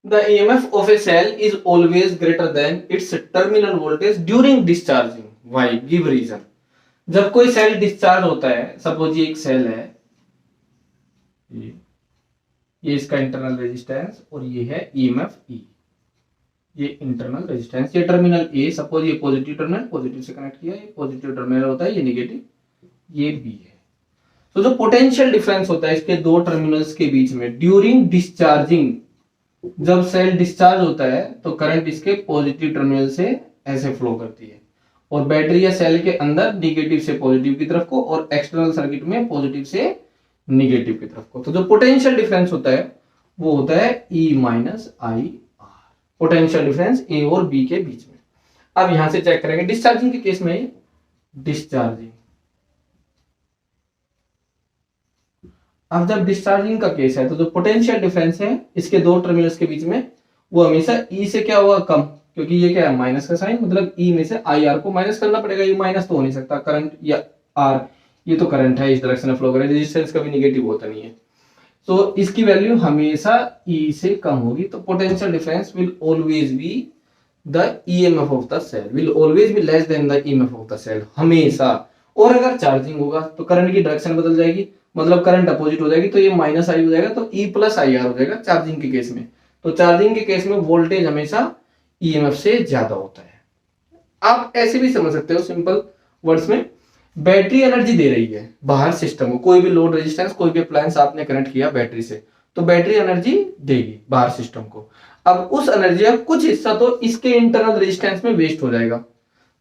The EMF of a cell is always greater than its terminal voltage during discharging. Why? Give reason. जब कोई cell discharge होता है, suppose ये एक cell है, ये इसका इंटरनल रेजिस्टेंस और ये है ईएमएफ ई, ये इंटरनल रेजिस्टेंस, ये टर्मिनल ए, सपोज ये पॉजिटिव टर्मिनल पॉजिटिव से कनेक्ट किया, ये पॉजिटिव टर्मिनल होता है, ये नेगेटिव, ये बी है। तो जो पोटेंशियल डिफरेंस होता है इसके दो टर्मिनल्स के बीच में ड्यूरिंग डिस्चार्जिंग, जब सेल डिस्चार्ज होता है तो करंट इसके पॉजिटिव टर्मिनल से ऐसे फ्लो करती है और बैटरी या सेल के अंदर नेगेटिव से पॉजिटिव की तरफ को और एक्सटर्नल सर्किट में पॉजिटिव से नेगेटिव की तरफ को। तो जो पोटेंशियल डिफरेंस होता है वो होता है E minus I R, potential difference A और बी के बीच में। अब यहां से चेक करेंगे डिस्चार्जिंग के केस में, डिस्चार्जिंग, अब जब डिस्चार्जिंग का केस है तो जो पोटेंशियल डिफरेंस है इसके दो टर्मिनल्स के बीच में वो हमेशा ई से क्या होगा, कम, क्योंकि ये क्या है माइनस का साइन, मतलब ई में से आई आर को माइनस करना पड़ेगा, ये माइनस तो हो नहीं सकता, करंट या आर, ये तो करंट है, इस डायरेक्शन में फ्लो कर रहा है, रेजिस्टेंस कभी नेगेटिव होता नहीं है, तो इसकी वैल्यू हमेशा ई से कम होगी। तो potential difference will always be the EMF of the cell will always be less than the EMF of the cell, हमेशा। और अगर चार्जिंग होगा तो करंट की डायरेक्शन बदल जाएगी, मतलब करंट अपोजिट हो जाएगी, तो ये माइनस आई हो जाएगा, तो ई प्लस आई आर हो जाएगा चार्जिंग के केस में। तो चार्जिंग के केस में वोल्टेज हमेशा ईएमएफ से ज्यादा होता है। आप ऐसे भी समझ सकते हो सिंपल वर्ड्स में, बैटरी एनर्जी दे रही है बाहर सिस्टम को, कोई भी लोड रेजिस्टेंस, कोई भी अप्लायंस आपने कनेक्ट किया बैटरी से, तो बैटरी एनर्जी देगी बाहर सिस्टम को। अब उस एनर्जी का कुछ हिस्सा तो इसके इंटरनल रेजिस्टेंस में वेस्ट हो जाएगा,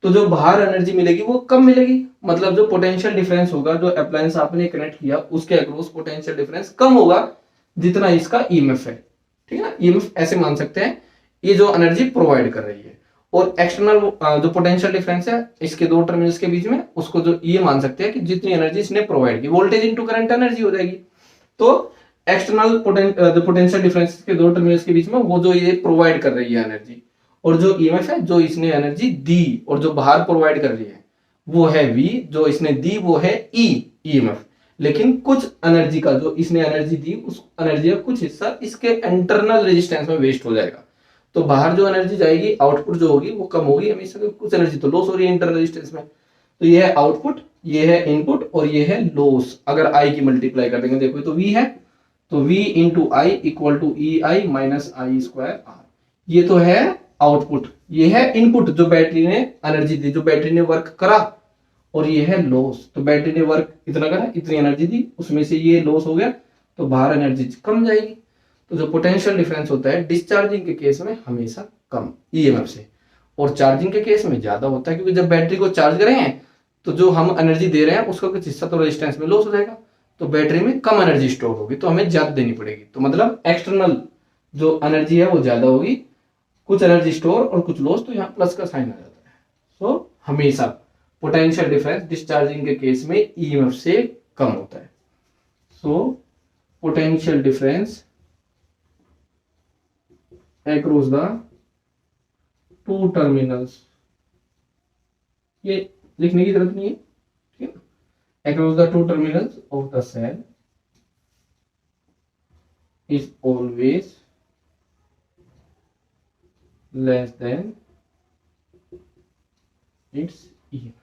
तो जो बाहर एनर्जी मिलेगी वो कम मिलेगी, मतलब जो पोटेंशियल डिफरेंस होगा जो अप्लायंस आपने कनेक्ट किया उसके अक्रॉस पोटेंशियल डिफरेंस कम होगा जितना इसका ईएमएफ है, ठीक है ना। ईएमएफ ऐसे मान सकते हैं ये जो एनर्जी प्रोवाइड कर रही है, और एक्सटर्नल जो पोटेंशियल डिफरेंस है इसके दो टर्मिनल्स के बीच में उसको जो ये मान सकते हैं कि जितनी एनर्जी इसने प्रोवाइड की, वोल्टेज इनटू करंट एनर्जी हो जाएगी। तो एक्सटर्नल जो पोटेंशियल डिफरेंस के दो टर्मिनल्स के बीच में वो जो ये प्रोवाइड कर रही है एनर्जी, और जो ईएमएफ है जो इसने एनर्जी दी और जो बाहर प्रोवाइड कर रही है वो है V, जो इसने दी वो है E ईएमएफ। लेकिन कुछ एनर्जी का जो इसने एनर्जी दी उस एनर्जी का कुछ हिस्सा इसके इंटरनल रेजिस्टेंस में वेस्ट हो जाएगा, तो बाहर जो एनर्जी जाएगी आउटपुट जो होगी वो कम होगी हमेशा, कुछ एनर्जी तो लॉस हो रही है इंटरनल रेजिस्टेंस में। तो ये है आउटपुट, ये है इनपुट और ये है लॉस। अगर आई की मल्टीप्लाई कर देंगे, देखो तो V है, तो V into I equal to E I minus I square R, ये तो है आउटपुट, ये है इनपुट जो बैटरी ने एनर्जी दी, जो बैटरी ने वर्क करा, और ये है लॉस, तो बैटरी ने वर्क इतना करा, इतनी एनर्जी दी, उसमें से ये लॉस हो गया तो बाहर एनर्जी कम जाएगी। तो जो पोटेंशियल डिफरेंस होता है डिस्चार्जिंग के केस में हमेशा कम ईएमएफ से, और चार्जिंग के केस में ज्यादा होता है, क्योंकि जब बैटरी को चार्ज कर रहे हैं तो जो हम एनर्जी दे रहे हैं उसका कुछ हिस्सा तो रेजिस्टेंस में लॉस हो जाएगा, तो बैटरी में कम एनर्जी स्टोर होगी, तो हमें ज्यादा देनी पड़ेगी, तो मतलब एक्सटर्नल जो एनर्जी है वो ज्यादा होगी, कुछ एनर्जी स्टोर और कुछ लॉस, तो यहाँ प्लस का साइन आ जाता है। सो हमेशा पोटेंशियल डिफरेंस डिस्चार्जिंग के केस में ईएमएफ से कम होता है। So potential difference across the two terminals, ये लिखने की जरूरत नहीं है, ठीक है। across the two terminals of the cell is always less than its EMF।